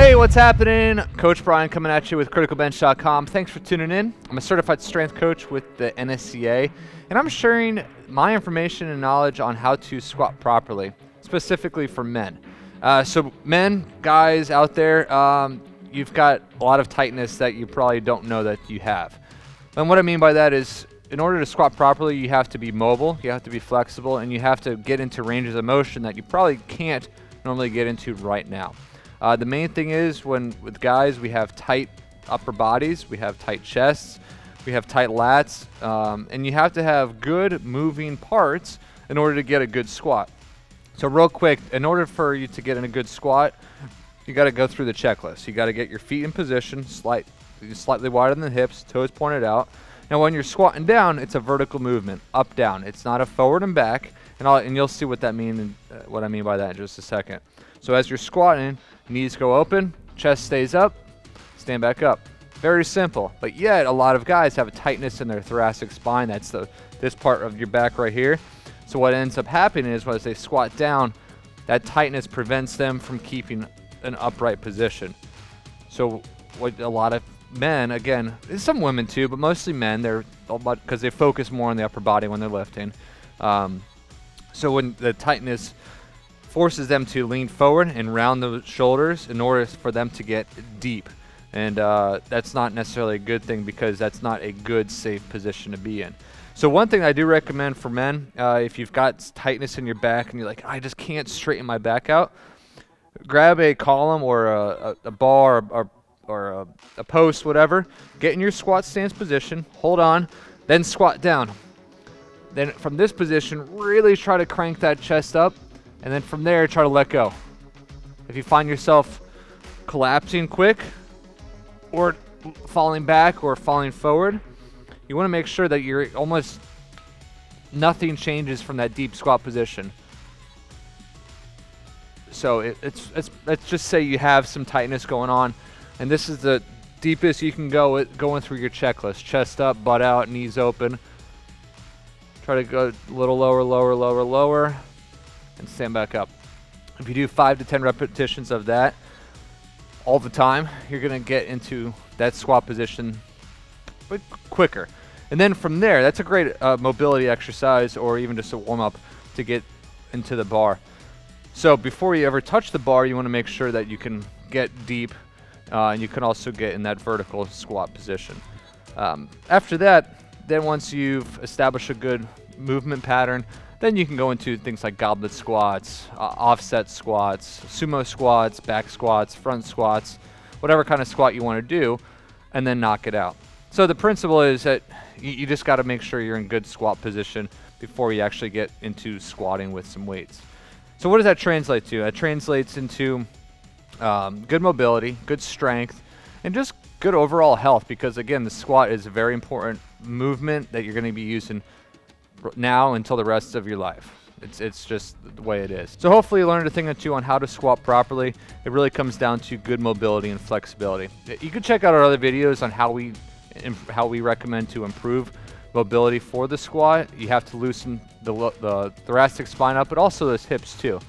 Hey, what's happening? Coach Brian coming at you with criticalbench.com. Thanks for tuning in. I'm a certified strength coach with the NSCA, and I'm sharing my information and knowledge on how to squat properly, specifically for men. So men, guys out there, you've got a lot of tightness that you probably don't know that you have. And what I mean by that is, in order to squat properly, you have to be mobile, you have to be flexible, and you have to get into ranges of motion that you probably can't normally get into right now. The main thing is with guys, we have tight upper bodies, we have tight chests, we have tight lats, and you have to have good moving parts in order to get a good squat. So real quick, in order for you to get in a good squat, you got to go through the checklist. You got to get your feet in position, slightly wider than the hips, toes pointed out. Now when you're squatting down, it's a vertical movement, up, down. It's not a forward and back, and you'll see what I mean by that in just a second. So as you're squatting, knees go open, chest stays up, stand back up. Very simple, but yet a lot of guys have a tightness in their thoracic spine. That's this part of your back right here. So what ends up happening is as they squat down, that tightness prevents them from keeping an upright position. So what a lot of men, again, some women too, but mostly men, they're because they focus more on the upper body when they're lifting. So when the tightness forces them to lean forward and round the shoulders in order for them to get deep. And that's not necessarily a good thing because that's not a good, safe position to be in. So one thing I do recommend for men, if you've got tightness in your back and you're like, I just can't straighten my back out, grab a column or a bar or a post, whatever, get in your squat stance position, hold on, then squat down. Then from this position, really try to crank that chest up. And then from there, try to let go. If you find yourself collapsing quick or falling back or falling forward, you want to make sure that you're almost nothing changes from that deep squat position. So let's just say you have some tightness going on, and this is the deepest you can go going through your checklist. Chest up, butt out, knees open. Try to go a little lower, lower, lower, lower. And stand back up. If you do 5 to 10 repetitions of that all the time, you're going to get into that squat position quicker. And then from there, that's a great mobility exercise or even just a warm-up to get into the bar. So before you ever touch the bar, you want to make sure that you can get deep and you can also get in that vertical squat position. After that, then once you've established a good movement pattern, then you can go into things like goblet squats, offset squats, sumo squats, back squats, front squats, whatever kind of squat you want to do, and then knock it out. So the principle is that you just got to make sure you're in good squat position before you actually get into squatting with some weights. So what does that translate to? That translates into good mobility, good strength, and just good overall health because, again, the squat is a very important movement that you're going to be using now until the rest of your life. It's just the way it is. So hopefully you learned a thing or two on how to squat properly. It really comes down to good mobility and flexibility. You can check out our other videos on how we recommend to improve mobility for the squat. You have to loosen the thoracic spine up, but also those hips too.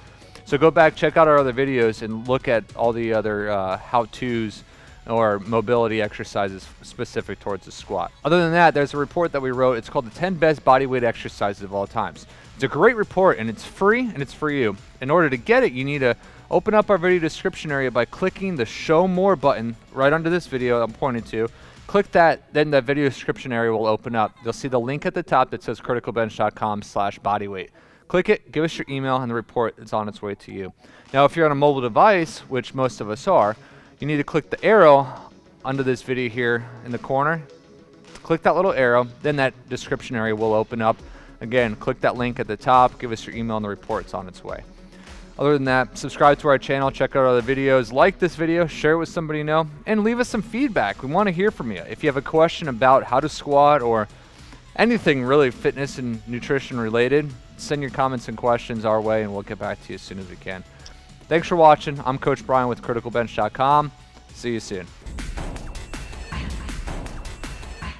So go back, check out our other videos, and look at all the other how-tos or mobility exercises specific towards the squat. Other than that, there's a report that we wrote. It's called the 10 Best Bodyweight Exercises of All Times. It's a great report, and it's free, and it's for you. In order to get it, you need to open up our video description area by clicking the Show More button right under this video I'm pointing to. Click that, then the video description area will open up. You'll see the link at the top that says criticalbench.com/bodyweight. Click it, give us your email, and the report is on its way to you. Now, if you're on a mobile device, which most of us are, you need to click the arrow under this video here in the corner. Click that little arrow, then that description area will open up. Again, click that link at the top, give us your email, and the report's on its way. Other than that, subscribe to our channel, check out our other videos, like this video, share it with somebody you know, and leave us some feedback. We want to hear from you. If you have a question about how to squat or anything really fitness and nutrition related, send your comments and questions our way, and we'll get back to you as soon as we can. Thanks for watching. I'm Coach Brian with criticalbench.com. See you soon.